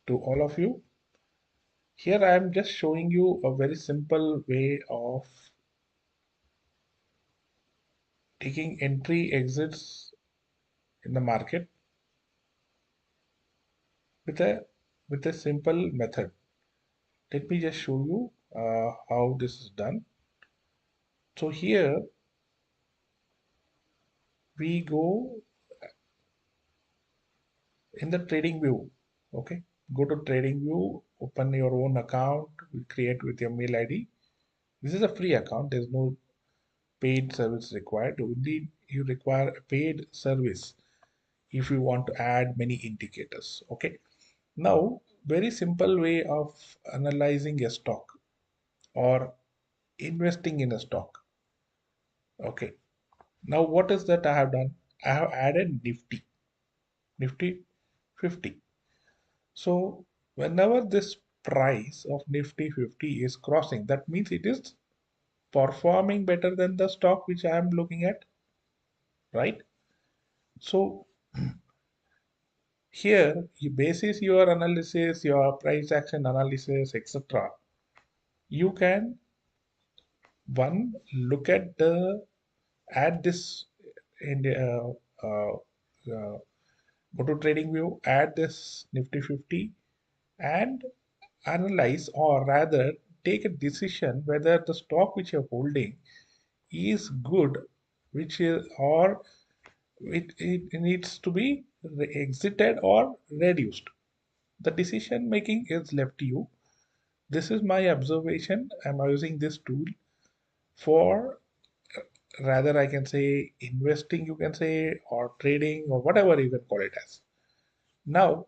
to all of you. Here I am just showing you a very simple way of taking entry exits in the market with a simple method. Let me just show you how this is done. So here we go in the trading view. Okay, go to trading view, open your own account, create with your mail ID. This is a free account. There's no paid service required. Only you require a paid service if you want to add many indicators. Okay. Now, very simple way of analyzing a stock or investing in a stock. Okay. Now, what is that I have done? I have added Nifty 50. So, whenever this price of Nifty 50 is crossing, that means it is performing better than the stock which I am looking at, right? So, here, you basis your analysis, your price action analysis, etc. You can one look at the add this in the go to trading view, add this Nifty 50 and analyze, or rather take a decision whether the stock which you're holding is good, which is, or it needs to be exited or reduced. The decision making is left to you. This is my observation. I'm using this tool for, rather I can say, investing, you can say, or trading, or whatever you can call it as. Now,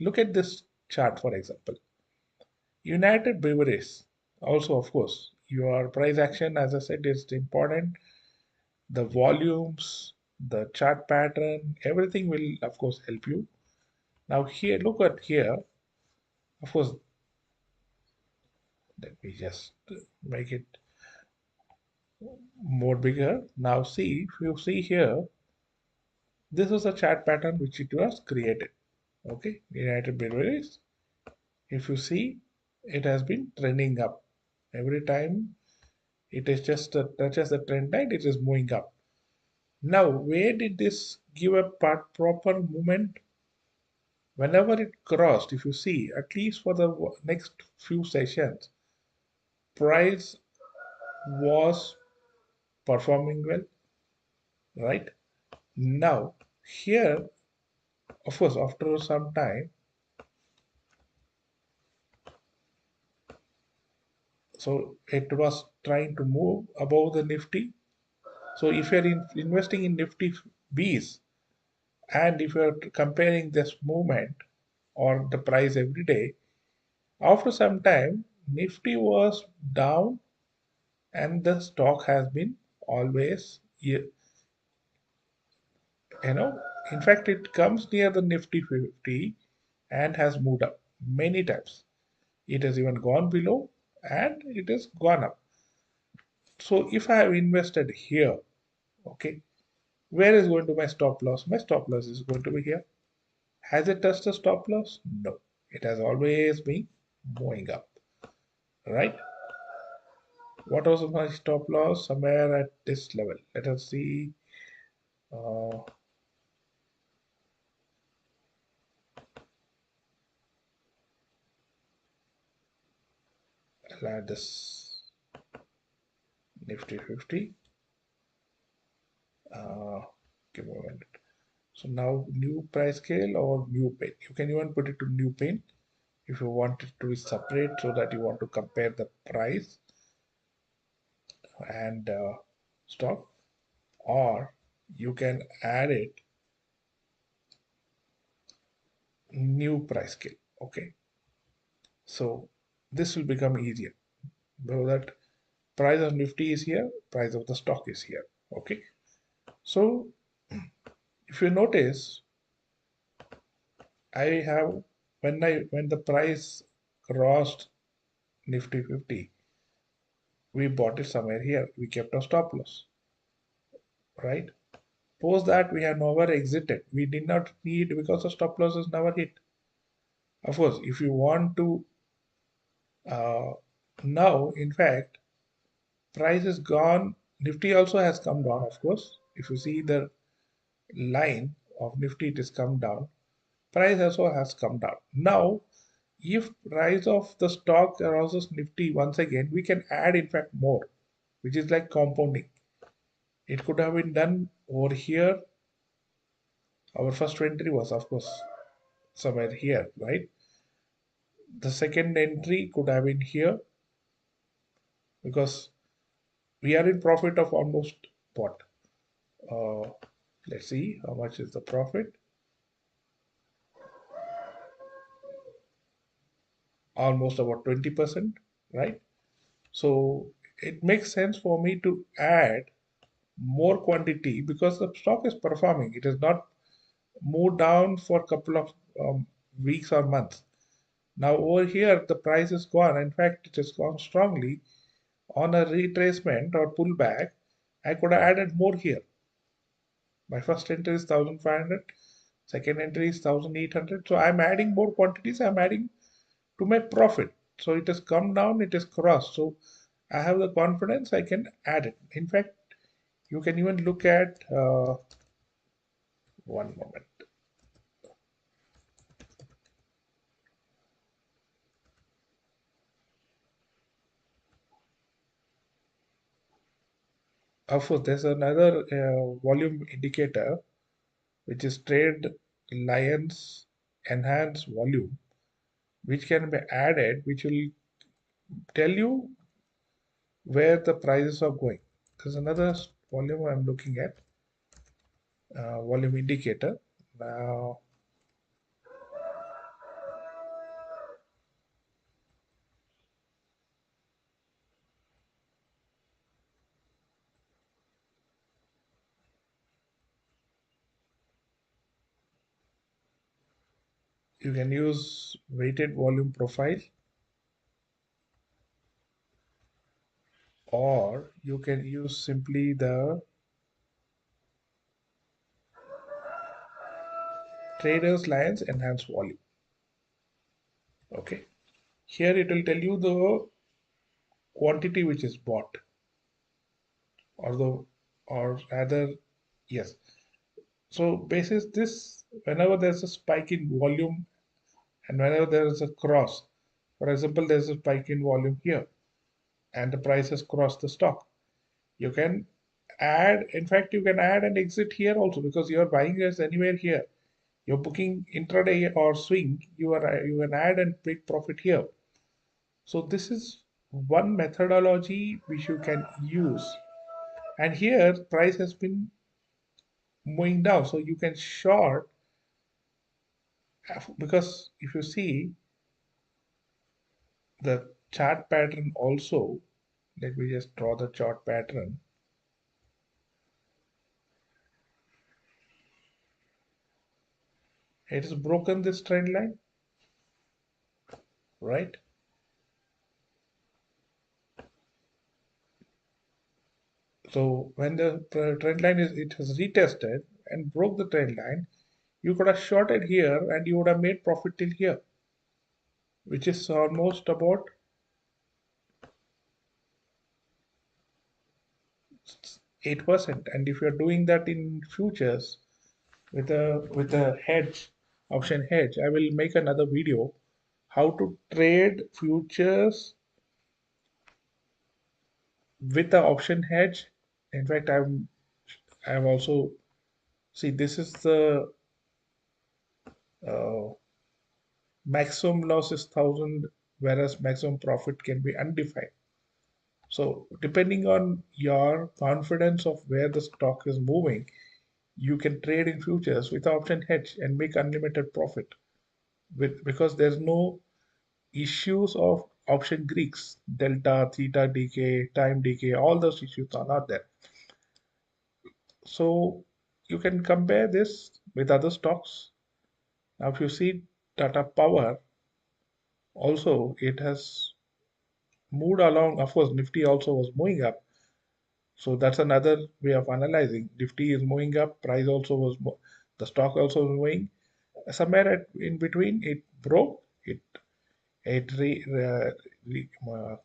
look at this chart, for example. United Breweries, also, of course, your price action, as I said, is important. The volumes, the chart pattern, everything will, of course, help you. Now, here, look at here. Of course, let me just make it more bigger. Now, see, if you see here, this is a chart pattern which it was created. Okay, United Breweries. If you see, it has been trending up. Every time it is just touches the trend line, it is moving up. Now, where did this give a proper movement? Whenever it crossed, if you see, at least for the next few sessions, price was performing well, right? Now, here, of course, after some time, so it was trying to move above the Nifty. So if you're investing in Nifty Bs, and if you're comparing this movement or the price every day, after some time, Nifty was down and the stock has been always, in fact, it comes near the Nifty 50 and has moved up many times. It has even gone below and it has gone up. So if I have invested here, okay, where is going to my stop loss? My stop loss is going to be here. Has it touched the stop loss? No. It has always been moving up, right? What was my stop loss? Somewhere at this level. Let us see. Uh, I'll add this Nifty 50. Give me a minute. So now new price scale or new pane. You can even put it to new pane if you want it to be separate, so that you want to compare the price and stock, or you can add it new price scale. Okay, so this will become easier. So that price of Nifty is here, price of the stock is here. Okay, so if you notice, I have, when the price crossed Nifty 50, we bought it somewhere here. We kept a stop loss, right? Post that, we have never exited. We did not need, because the stop loss is never hit. Of course, if you want to uh, now, in fact, price is gone. Nifty also has come down, of course. If you see the line of Nifty, it has come down. Price also has come down. Now, if rise of the stock arouses Nifty once again, we can add in fact more, which is like compounding. It could have been done over here. Our first entry was, of course, somewhere here, right? The second entry could have been here because we are in profit of almost what? Uh, let's see how much is the profit. Almost about 20%, right? So it makes sense for me to add more quantity because the stock is performing. It has not moved down for a couple of weeks or months. Now over here, the price is gone. In fact, it has gone strongly on a retracement or pullback. I could have added more here. My first entry is 1500, second entry is 1800. So I'm adding more quantities. I'm adding to my profit. So it has come down, it has crossed. So I have the confidence I can add it. In fact, you can even look at one moment. Of course, there's another volume indicator which is trade lines enhance volume, which can be added, which will tell you where the prices are going. There's another volume I'm looking at, volume indicator. Now you can use weighted volume profile, or you can use simply the traders lines enhance volume. Okay, here it will tell you the quantity which is bought, or the or rather, yes. So basis this, whenever there's a spike in volume and whenever there is a cross, for example, there's a spike in volume here and the price has crossed the stock, you can add, in fact, you can add and exit here also because you're buying as anywhere here. You're booking intraday or swing, you can add and make profit here. So this is one methodology which you can use. And here price has been moving down, so you can short because if you see the chart pattern also, let me just draw the chart pattern. It has broken this trend line, right? So when the trend line is, it has retested and broke the trend line, you could have shorted here and you would have made profit till here, which is almost about 8%. And if you're doing that in futures with a hedge, option hedge, I will make another video how to trade futures with the option hedge. In fact, I've also see this is the uh, maximum loss is 1000, whereas maximum profit can be undefined. So depending on your confidence of where the stock is moving, you can trade in futures with option hedge and make unlimited profit with, because there's no issues of option Greeks, delta, theta decay, time decay, all those issues are not there. So you can compare this with other stocks. Now, if you see Tata Power, also it has moved along. Of course, Nifty also was moving up. So that's another way of analyzing. Nifty is moving up, the stock also was moving. Somewhere in between, it broke It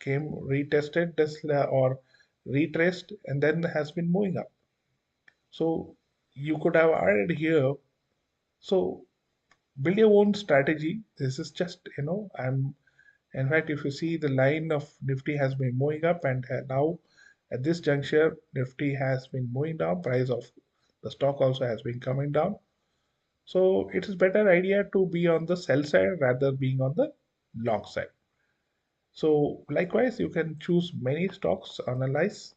came retested this or retraced and then has been moving up. So you could have added here. So build your own strategy. This is just, I'm in fact, if you see the line of Nifty has been moving up and now at this juncture, Nifty has been moving down. Price of the stock also has been coming down. So it is better idea to be on the sell side rather being on the long side. So likewise, you can choose many stocks, analyze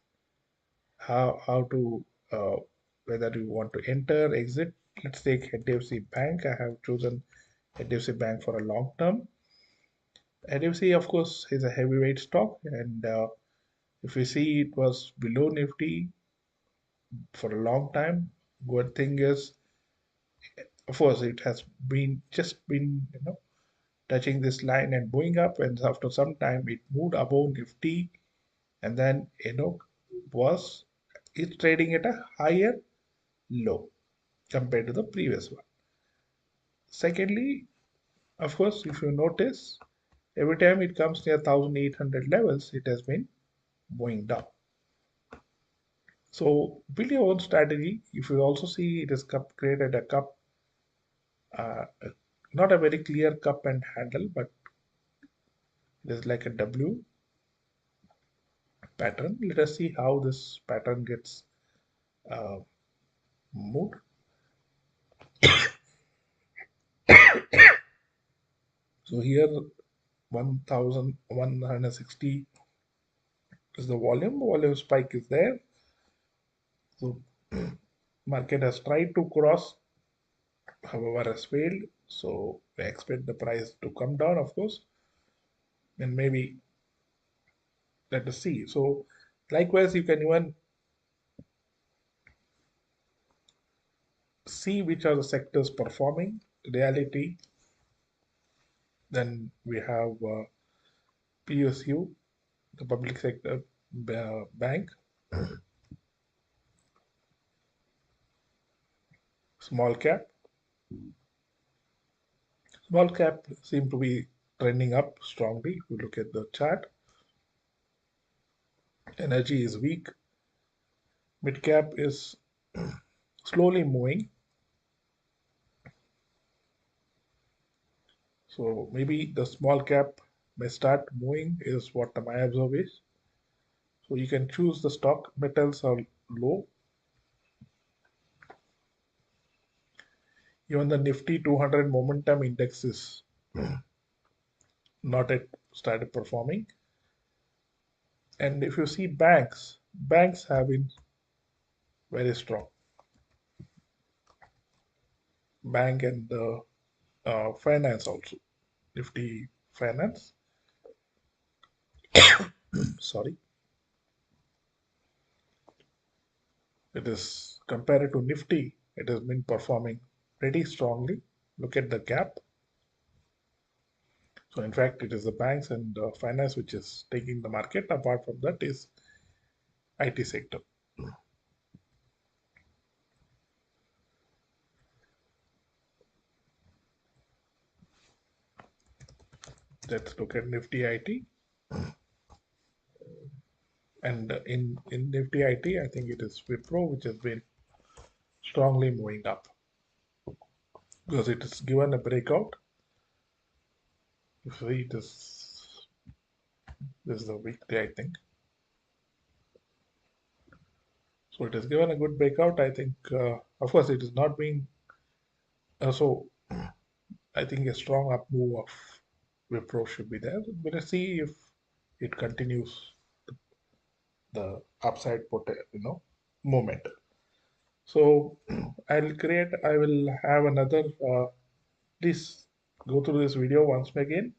how to whether you want to enter, exit. Let's take HDFC Bank. I have chosen HDFC Bank for a long term. HDFC, of course, is a heavyweight stock, and if you see, it was below Nifty for a long time. Good thing is, of course, it has been just been touching this line and going up, and after some time, it moved above Nifty, and then was it's trading at a higher low compared to the previous one. Secondly, of course, if you notice, every time it comes near 1800 levels, it has been going down. So build your own strategy. If you also see it is created a cup, uh, not a very clear cup and handle, but it is like a W pattern. Let us see how this pattern gets uh, moved. So here 1160 is the volume. Volume spike is there. So market has tried to cross, however has failed. So we expect the price to come down, of course, and maybe let us see. So likewise, you can even see which are the sectors performing. Reality. Then we have PSU, the public sector bank, small cap. Small cap seem to be trending up strongly. If you look at the chart, energy is weak. Mid cap is slowly moving. So maybe the small cap may start moving is what my observe is. So you can choose the stock. Metals are low. Even the Nifty 200 momentum index is not yet started performing. And if you see banks have been very strong. Bank and finance also. Nifty finance, sorry, it is compared to Nifty, it has been performing pretty strongly. Look at the gap. So in fact, it is the banks and finance which is taking the market. Apart from that is IT sector. Let's look at Nifty IT. And in Nifty IT, I think it is Wipro which has been strongly moving up because it is given a breakout. You see, this is the weekday, I think. So it has given a good breakout. I think, of course, it is not being so. I think a strong up move of Wipro should be there. But let's see if it continues the upside moment. So I will have another. Please go through this video once again